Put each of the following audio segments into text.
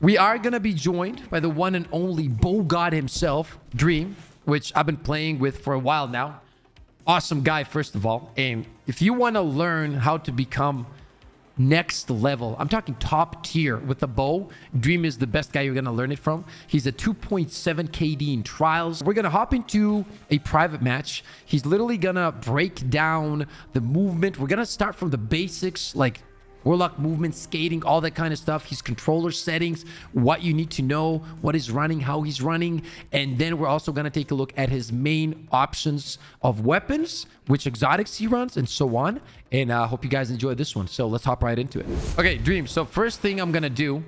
We are going to be joined by the one and only bow god himself, Dream, which I've been playing with for a while now. Awesome guy, first of all. And if you want to learn how to become next level, I'm talking top tier with the bow, Dream is the best guy you're going to learn it from. He's a 2.7 KD in trials. We're going to hop into a private match. He's literally going to break down the movement. We're going to start from the basics, like warlock movement, skating, all that kind of stuff. His controller settings, what you need to know, what is running, how he's running. And then we're also going to take a look at his main options of weapons, which exotics he runs, and so on. And I hope you guys enjoy this one. So let's hop right into it. Okay, Dream. So first thing I'm going to do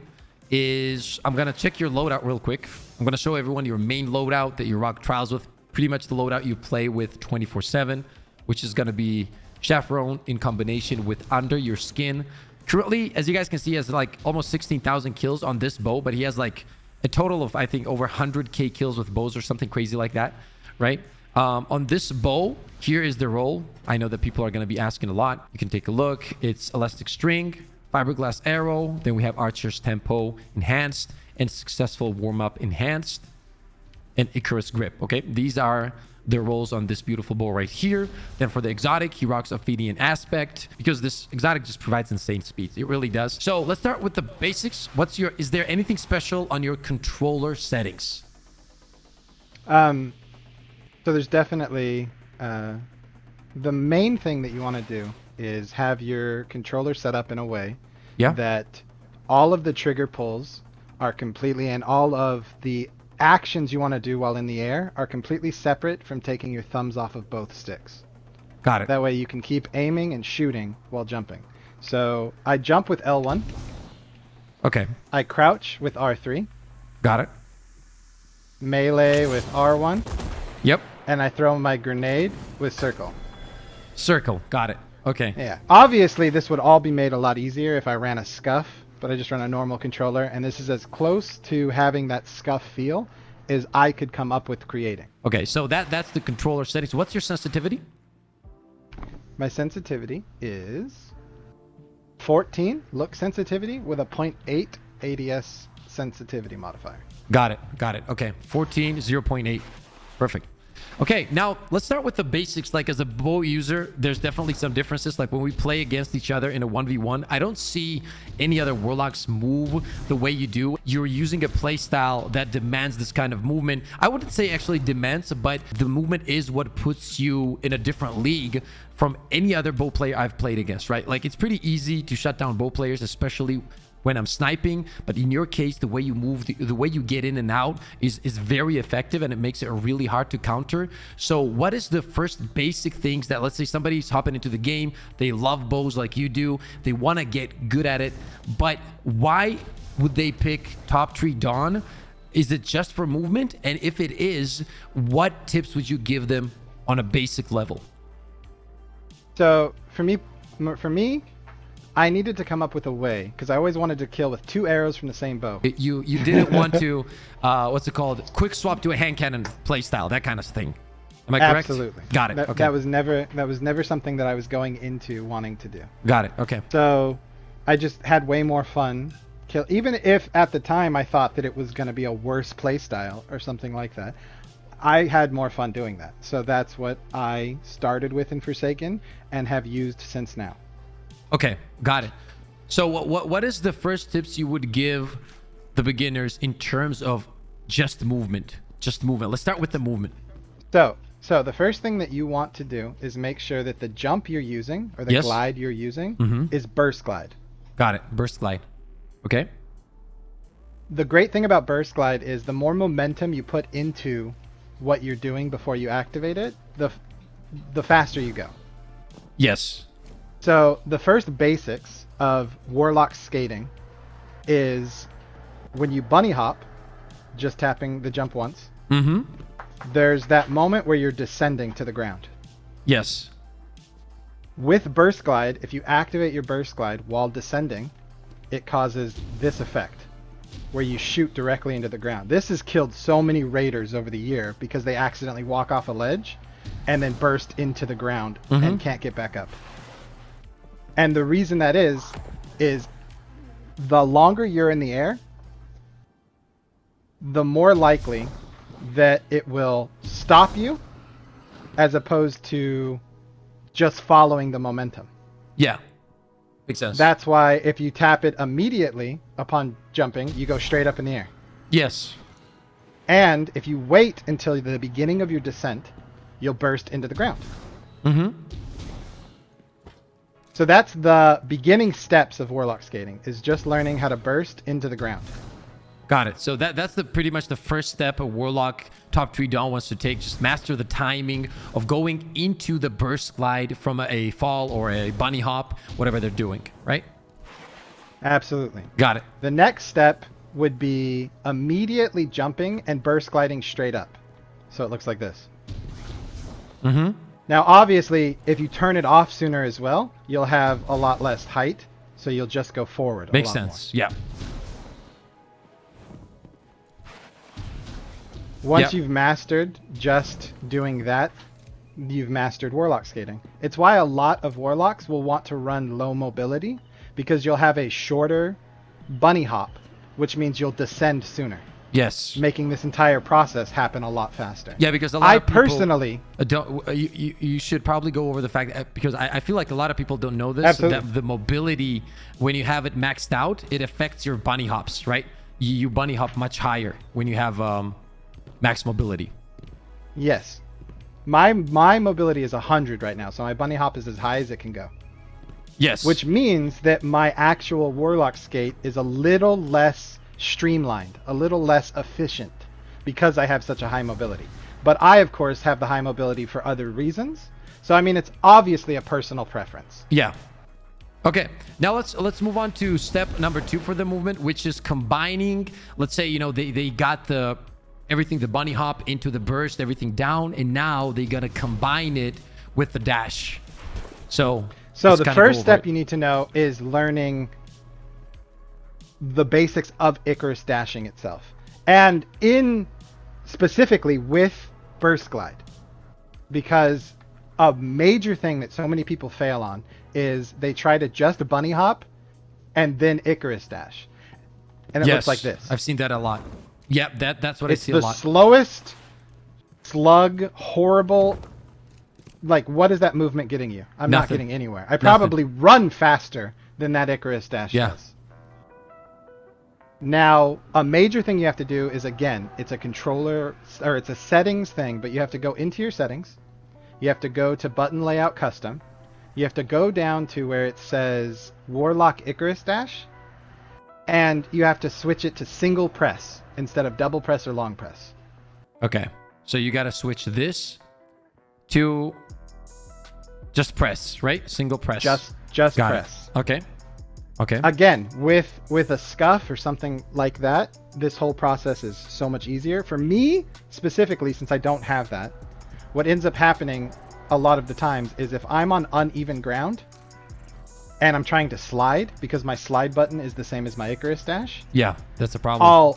is I'm going to check your loadout real quick. I'm going to show everyone your main loadout that you rock trials with. Pretty much the loadout you play with 24/7, which is going to be Chaperone in combination with Under Your Skin. Currently, as you guys can see, he has like almost 16,000 kills on this bow, but he has like a total of, I think, over 100k kills with bows or something crazy like that, right? On this bow, here is the roll. I know that people are going to be asking a lot. You can take a look. It's elastic string, fiberglass arrow. Then we have Archer's Tempo enhanced and successful warm-up enhanced and Icarus grip. Okay, these are the rolls on this beautiful bow right here. Then for the exotic, he rocks Ophidian aspect because this exotic just provides insane speeds. It really does. So let's start with the basics. Is there anything special on your controller settings? So there's definitely the main thing that you want to do is have your controller set up in a way that all of the trigger pulls are completely, and all of the actions you want to do while in the air are completely separate from taking your thumbs off of both sticks. Got it. That way you can keep aiming and shooting while jumping. So I jump with L1. Okay. I crouch with R3. Got it. Melee with R1. Yep. And I throw my grenade with circle. Circle. Got it. Okay. Yeah. Obviously, this would all be made a lot easier if I ran a scuff, but I just run a normal controller, and this is as close to having that scuff feel as I could come up with creating. Okay, so that's the controller settings. What's your sensitivity? My sensitivity is 14 look sensitivity with a 0.8 ADS sensitivity modifier. Got it. Got it. Okay, 14, 0.8. Perfect. Okay, now let's start with the basics. Like, as a bow user, there's definitely some differences. Like when we play against each other in a 1v1, I don't see any other warlocks move the way you do. You're using a play style that demands this kind of movement. I wouldn't say actually demands, but the movement is what puts you in a different league from any other bow player I've played against, right? Like, it's pretty easy to shut down bow players, especially when I'm sniping, but in your case, the way you move, the way you get in and out is very effective, and it makes it really hard to counter. So what is the first basic things that, let's say somebody's hopping into the game, they love bows like you do, they want to get good at it, but why would they pick Top Tree Dawn? Is it just for movement? And if it is, what tips would you give them on a basic level? So for me, I needed to come up with a way, because I always wanted to kill with 2 arrows from the same bow. You didn't want to, what's it called? Quick swap to a hand cannon playstyle, that kind of thing. Am I correct? Absolutely. Got it. Okay. That was never something that I was going into wanting to do. Got it. Okay. So I just had way more fun. Even if at the time I thought that it was going to be a worse playstyle or something like that, I had more fun doing that. So that's what I started with in Forsaken and have used since now. Okay, got it. So what is the first tips you would give the beginners in terms of just movement? Just movement. Let's start with the movement. So the first thing that you want to do is make sure that the jump you're using, or the glide you're using, is burst glide. Got it. Burst glide. Okay. The great thing about burst glide is the more momentum you put into what you're doing before you activate it, the faster you go. Yes. So the first basics of warlock skating is when you bunny hop, just tapping the jump once. There's that moment where you're descending to the ground. Yes. With burst glide, if you activate your burst glide while descending, it causes this effect where you shoot directly into the ground. This has killed so many raiders over the year because they accidentally walk off a ledge and then burst into the ground and can't get back up. And the reason that is the longer you're in the air, the more likely that it will stop you as opposed to just following the momentum. Yeah. Makes sense. That's why if you tap it immediately upon jumping, you go straight up in the air. Yes. And if you wait until the beginning of your descent, you'll burst into the ground. Mm-hmm. So that's the beginning steps of warlock skating, is just learning how to burst into the ground. Got it. So that's pretty much the first step a warlock top 3 Dawn wants to take. Just master the timing of going into the burst glide from a fall or a bunny hop, whatever they're doing, right? Absolutely. Got it. The next step would be immediately jumping and burst gliding straight up. So it looks like this. Mm-hmm. Now, obviously, if you turn it off sooner as well, you'll have a lot less height, so you'll just go forward. Makes sense. Yeah. Once you've mastered just doing that, you've mastered warlock skating. It's why a lot of warlocks will want to run low mobility, because you'll have a shorter bunny hop, which means you'll descend sooner. Yes. Making this entire process happen a lot faster. Yeah, because a lot of people personally don't. You should probably go over the fact that, because I feel like a lot of people don't know this. Absolutely. That the mobility, when you have it maxed out, it affects your bunny hops, right? You bunny hop much higher when you have max mobility. Yes. My mobility is 100 right now, so my bunny hop is as high as it can go. Yes. Which means that my actual warlock skate is a little less streamlined, a little less efficient, because I have such a high mobility. But I, of course, have the high mobility for other reasons. So I mean, it's obviously a personal preference. Yeah. Okay. Now let's move on to step number 2 for the movement, which is combining. Let's say, you know, they got the bunny hop into the burst, everything down, and now they gotta combine it with the dash. So the first step you need to know is learning the basics of Icarus dashing itself, and in specifically with burst glide, because a major thing that so many people fail on is they try to just bunny hop and then Icarus dash, and it looks like this. I've seen that a lot. Yep, that's what I see a lot. It's the slowest, slug, horrible. Like, what is that movement getting you? I'm not getting anywhere. I probably run faster than that Icarus dash does. Now, a major thing you have to do is, again, it's a controller, or it's a settings thing, but you have to go into your settings. You have to go to button layout custom. You have to go down to where it says Warlock Icarus dash, and you have to switch it to single press instead of double press or long press. Okay. So you got to switch this to just press, right? Single press. Just got press. It. Okay. Okay. Again, with a scuff or something like that, this whole process is so much easier. For me, specifically, since I don't have that, what ends up happening a lot of the times is if I'm on uneven ground and I'm trying to slide, because my slide button is the same as my Icarus dash. Yeah, that's a problem.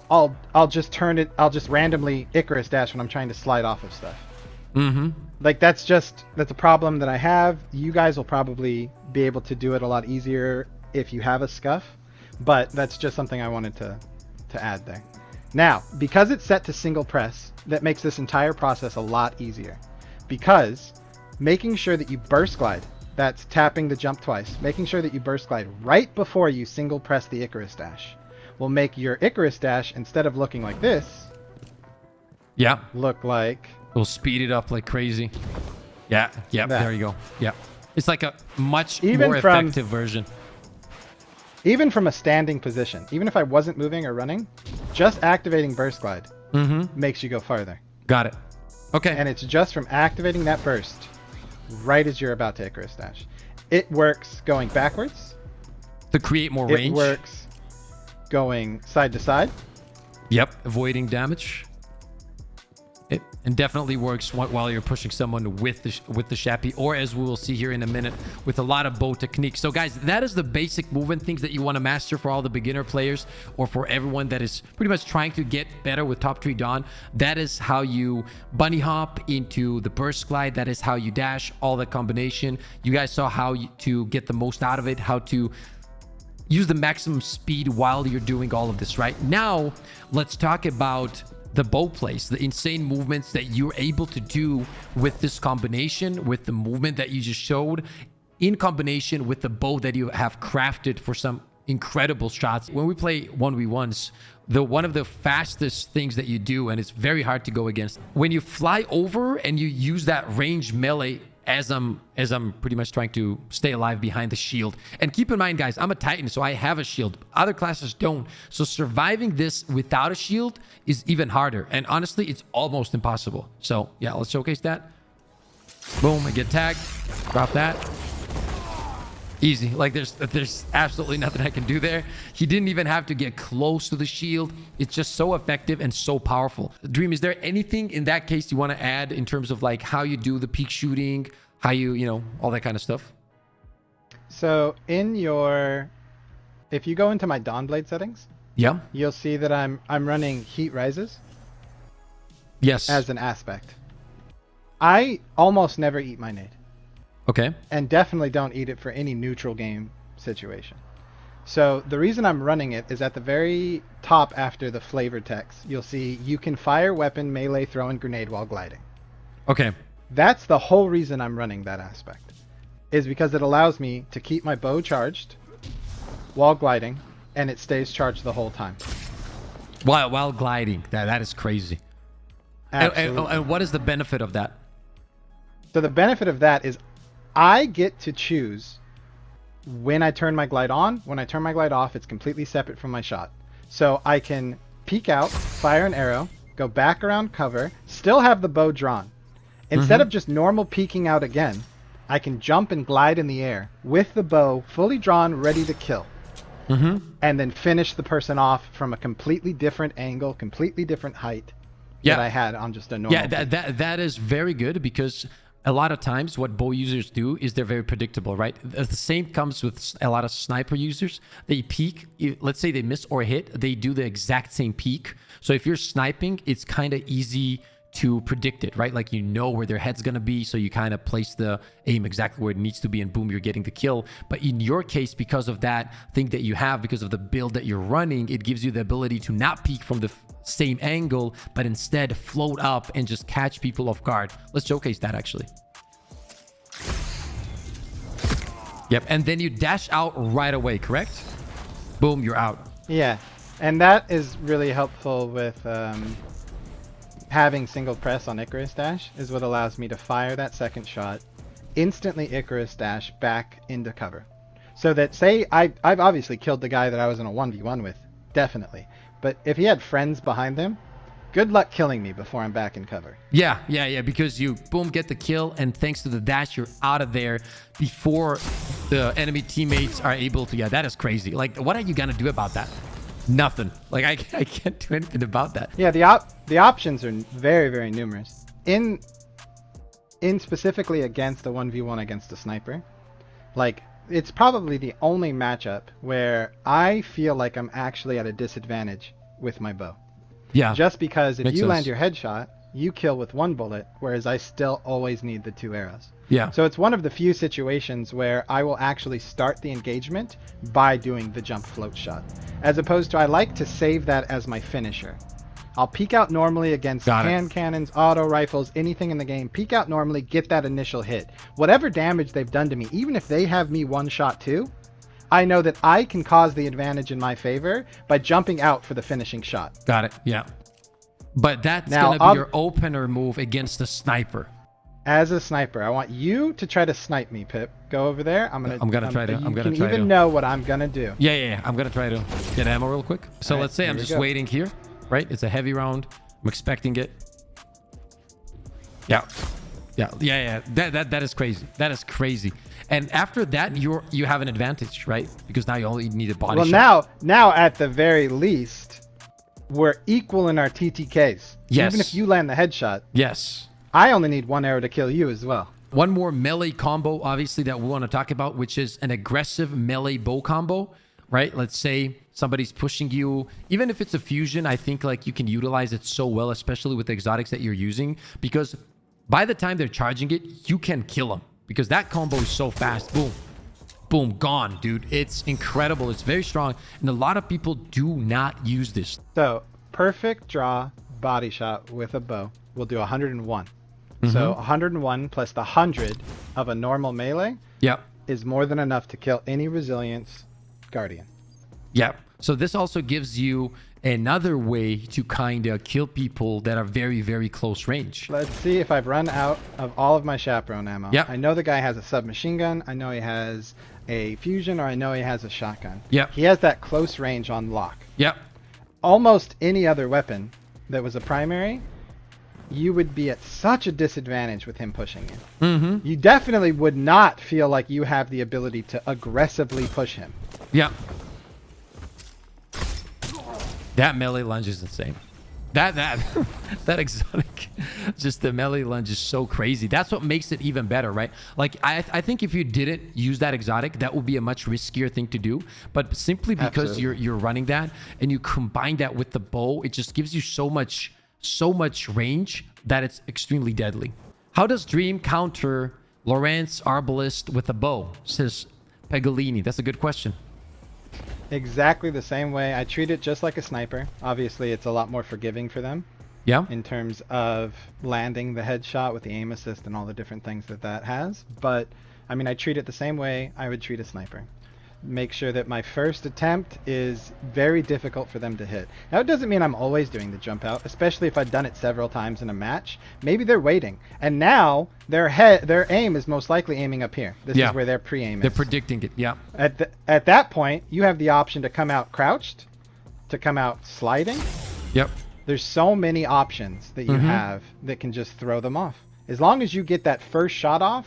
I'll just turn it. I'll just randomly Icarus dash when I'm trying to slide off of stuff. Mm-hmm. Like that's a problem that I have. You guys will probably be able to do it a lot easier if you have a scuff, but that's just something I wanted to add there. Now, because it's set to single press, that makes this entire process a lot easier, because making sure that you burst glide, that's tapping the jump twice, making sure that you burst glide right before you single press the Icarus dash will make your Icarus dash, instead of looking like this, look like... We'll speed it up like crazy. Yeah, there you go. Yeah. It's like a much more effective version. Even from a standing position, even if I wasn't moving or running, just activating burst glide makes you go farther. Got it. Okay. And it's just from activating that burst right as you're about to Icarus dash. It works going backwards. To create more range. It works going side to side. Yep, avoiding damage. And definitely works while you're pushing someone with the Shappy, or as we will see here in a minute, with a lot of bow techniques. So guys, that is the basic movement things that you want to master for all the beginner players, or for everyone that is pretty much trying to get better with Top 3 Dawn. That is how you bunny hop into the burst glide. That is how you dash, all the combination. You guys saw how to get the most out of it, how to use the maximum speed while you're doing all of this, right? Now, let's talk about the bow plays, the insane movements that you're able to do with this combination, with the movement that you just showed, in combination with the bow that you have crafted for some incredible shots. When we play 1v1s, one of the fastest things that you do, and it's very hard to go against, when you fly over and you use that range melee as I'm pretty much trying to stay alive behind the shield. And keep in mind, guys, I'm a Titan, so I have a shield. Other classes don't. So surviving this without a shield is even harder. And honestly, it's almost impossible. So yeah, let's showcase that. Boom, I get tagged. Drop that. Easy. Like there's absolutely nothing I can do there. He didn't even have to get close to the shield. It's just so effective and so powerful. Dream, is there anything in that case you want to add in terms of like how you do the peak shooting, how you know, all that kind of stuff? So if you go into my Dawnblade settings, yeah, you'll see that I'm running heat rises. Yes. As an aspect. I almost never eat my nade. Okay. And definitely don't eat it for any neutral game situation. So the reason I'm running it is at the very top after the flavor text, you'll see you can fire weapon, melee, throw, and grenade while gliding. Okay. That's the whole reason I'm running that aspect, is because it allows me to keep my bow charged while gliding, and it stays charged the whole time. While gliding. That is crazy. And what is the benefit of that? So the benefit of that is I get to choose when I turn my glide on. When I turn my glide off, it's completely separate from my shot. So I can peek out, fire an arrow, go back around cover, still have the bow drawn. Instead of just normal peeking out again, I can jump and glide in the air with the bow fully drawn, ready to kill. And then finish the person off from a completely different angle, completely different height that I had on just a normal. Yeah, that is very good, because a lot of times what bow users do is they're very predictable, right? The same comes with a lot of sniper users. They peek, let's say they miss or hit, they do the exact same peek. So if you're sniping, it's kind of easy to predict it, right? Like, you know where their head's gonna be, so you kind of place the aim exactly where it needs to be, and boom, you're getting the kill. But in your case, because of that thing that you have, because of the build that you're running, it gives you the ability to not peek from the same angle, but instead float up and just catch people off guard. Let's showcase that actually. Yep, and then you dash out right away, correct? Boom, you're out. Yeah, and that is really helpful with having single press on Icarus dash, is what allows me to fire that second shot, instantly Icarus dash back into cover. So that, say, I've obviously killed the guy that I was in a 1v1 with, definitely. But if he had friends behind him, good luck killing me before I'm back in cover. Yeah, because you, boom, get the kill, and thanks to the dash, you're out of there before the enemy teammates are able to. Yeah, that is crazy. Like, what are you gonna do about that? Nothing. Like, I can't do anything about that. Yeah, the options are very, very numerous. In specifically against a 1v1 against a sniper, like, it's probably the only matchup where I feel like I'm actually at a disadvantage with my bow. Yeah. Just because if Makes you sense. land your headshot, you kill with one bullet, whereas I still always need the 2 arrows. Yeah. So it's one of the few situations where I will actually start the engagement by doing the jump float shot, as opposed to I like to save that as my finisher. I'll peek out normally against hand cannons, auto rifles, anything in the game. Peek out normally, get that initial hit. Whatever damage they've done to me, even if they have me one shot too, I know that I can cause the advantage in my favor by jumping out for the finishing shot. Got it. Yeah. But that's going to be your opener move against the sniper. As a sniper, I want you to try to snipe me, Pip. Go over there. I'm gonna try to. You can even know what I'm gonna do. Yeah. I'm gonna try to get ammo real quick. So let's say I'm just waiting here, right? It's a heavy round. I'm expecting it. Yeah. That is crazy. That is crazy. And after that, you have an advantage, right? Because now you only need a body shot. Well, now at the very least, we're equal in our TTKs. Yes. Even if you land the headshot. Yes. I only need 1 arrow to kill you as well. One more melee combo, obviously, that we want to talk about, which is an aggressive melee bow combo, right? Let's say somebody's pushing you. Even if it's a fusion, I think like you can utilize it so well, especially with the exotics that you're using, because by the time they're charging it, you can kill them, because that combo is so fast. Boom. boom, gone, dude. It's incredible. It's very strong. And a lot of people do not use this. So perfect draw body shot with a bow will do 101. So 101 plus the 100 of a normal melee is more than enough to kill any resilience guardian. Yep. So this also gives you another way to kind of kill people that are very, very close range. Let's see if I've run out of all of my chaperone ammo. Yep. I know the guy has a submachine gun. I know he has a fusion, or I know he has a shotgun. Yep. He has that close range on lock. Yep. Almost any other weapon that was a primary, you would be at such a disadvantage with him pushing you. You definitely would not feel like you have the ability to aggressively push him. Yeah. That melee lunge is insane. That exotic, just the melee lunge is so crazy. That's what makes it even better, right? Like I think if you didn't use that exotic, that would be a much riskier thing to do. But simply because you're running that and you combine that with the bow, it just gives you so much range that it's extremely deadly. How does Dream counter Lawrence Arbalist with a bow? Says Pegolini. That's a good question. Exactly the same way. I treat it just like a sniper. Obviously, it's a lot more forgiving for them. Yeah. In terms of landing the headshot with the aim assist and all the different things that has. But, I mean, I treat it the same way I would treat a sniper. Make sure that my first attempt is very difficult for them to hit. Now, it doesn't mean I'm always doing the jump out, especially if I've done it several times in a match. Maybe they're waiting, and now their aim is most likely aiming up here. This is where their pre-aim is. They're predicting it. Yeah. At that point, you have the option to come out crouched, to come out sliding. Yep. There's so many options that you have that can just throw them off. As long as you get that first shot off,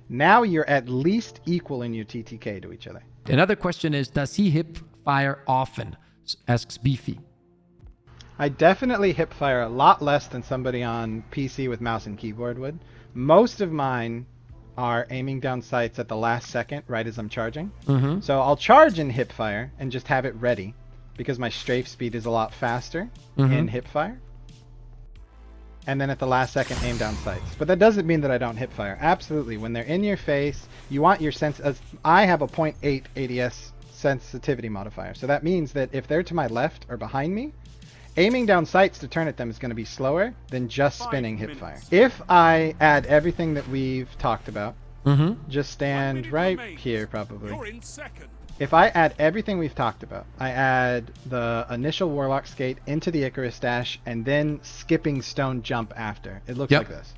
now you're at least equal in your TTK to each other. Another question is, does he hip fire often? Asks Beefy. I definitely hip fire a lot less than somebody on PC with mouse and keyboard would. Most of mine are aiming down sights at the last second, right as I'm charging. So I'll charge in hip fire and just have it ready because my strafe speed is a lot faster in hip fire. And then at the last second, aim down sights. But that doesn't mean that I don't hip fire. Absolutely. When they're in your face, you want your sense. I have a 0.8 ADS sensitivity modifier. So that means that if they're to my left or behind me, aiming down sights to turn at them is going to be slower than just spinning hip fire. If I add everything that we've talked about, just stand right here probably. You're in second. If I add everything we've talked about, I add the initial warlock skate into the Icarus dash and then skipping stone jump after. It looks like this.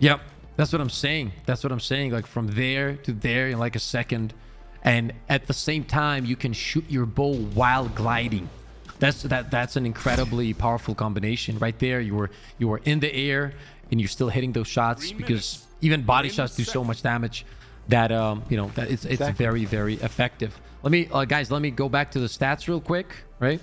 Yep. That's what I'm saying. That's what I'm saying. Like from there to there in like a second. And at the same time, you can shoot your bow while gliding. That's an incredibly powerful combination. Right there, you were in the air and you're still hitting those shots because even body shots do so much damage that that it's very, very effective. Let me guys, let me go back to the stats real quick, right?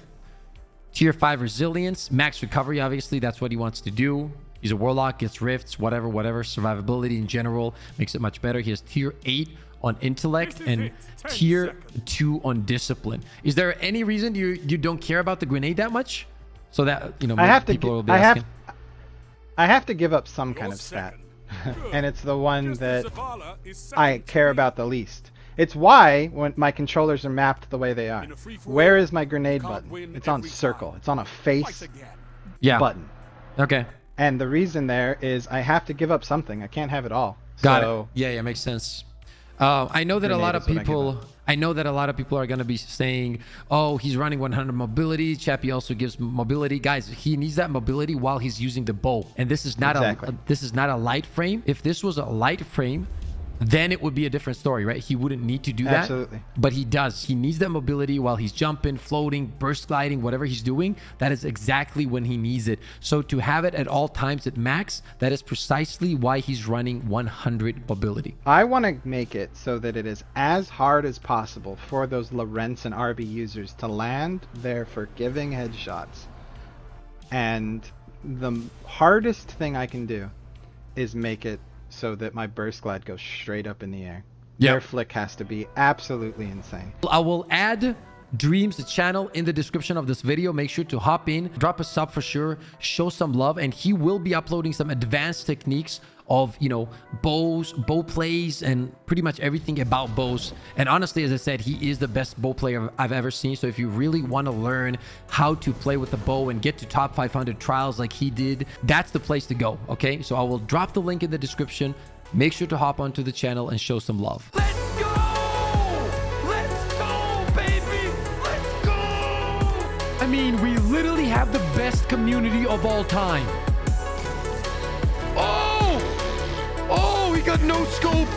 Tier 5 resilience, max recovery, obviously that's what he wants to do. He's a warlock, gets rifts, whatever, survivability in general makes it much better. He has tier 8 on intellect and tier 2 on discipline. Is there any reason you don't care about the grenade that much? So that people will be asking. I have to give up some kind of stat. And it's the one that I care about the least. It's why when my controllers are mapped the way they are. Where is my grenade button? It's on circle. It's on a face button. Okay. And the reason there is I have to give up something. I can't have it all. Got it. Yeah, makes sense. I know that a lot of people are going to be saying, oh, he's running 100 mobility. Chappie also gives mobility. Guys, he needs that mobility while he's using the bow. And this is not a light frame. If this was a light frame, then it would be a different story, right? He wouldn't need to do that. Absolutely. But he does. He needs that mobility while he's jumping, floating, burst gliding, whatever he's doing. That is exactly when he needs it. So to have it at all times at max, that is precisely why he's running 100 mobility. I want to make it so that it is as hard as possible for those Lawrence and RB users to land their forgiving headshots. And the hardest thing I can do is make it so that my burst glide goes straight up in the air. Their flick has to be absolutely insane. I will add Dream's channel in the description of this video. Make sure to hop in, drop a sub for sure, show some love, and he will be uploading some advanced techniques of, you know, bows, bow plays, and pretty much everything about bows. And honestly, as I said, he is the best bow player I've ever seen. So if you really want to learn how to play with the bow and get to top 500 trials like he did, that's the place to go. Okay, so I will drop the link in the description. Make sure to hop onto the channel and show some love. Let's go! Let's go, baby! Let's go! I mean, we literally have the best community of all time. Oh! Oh, he got no scope.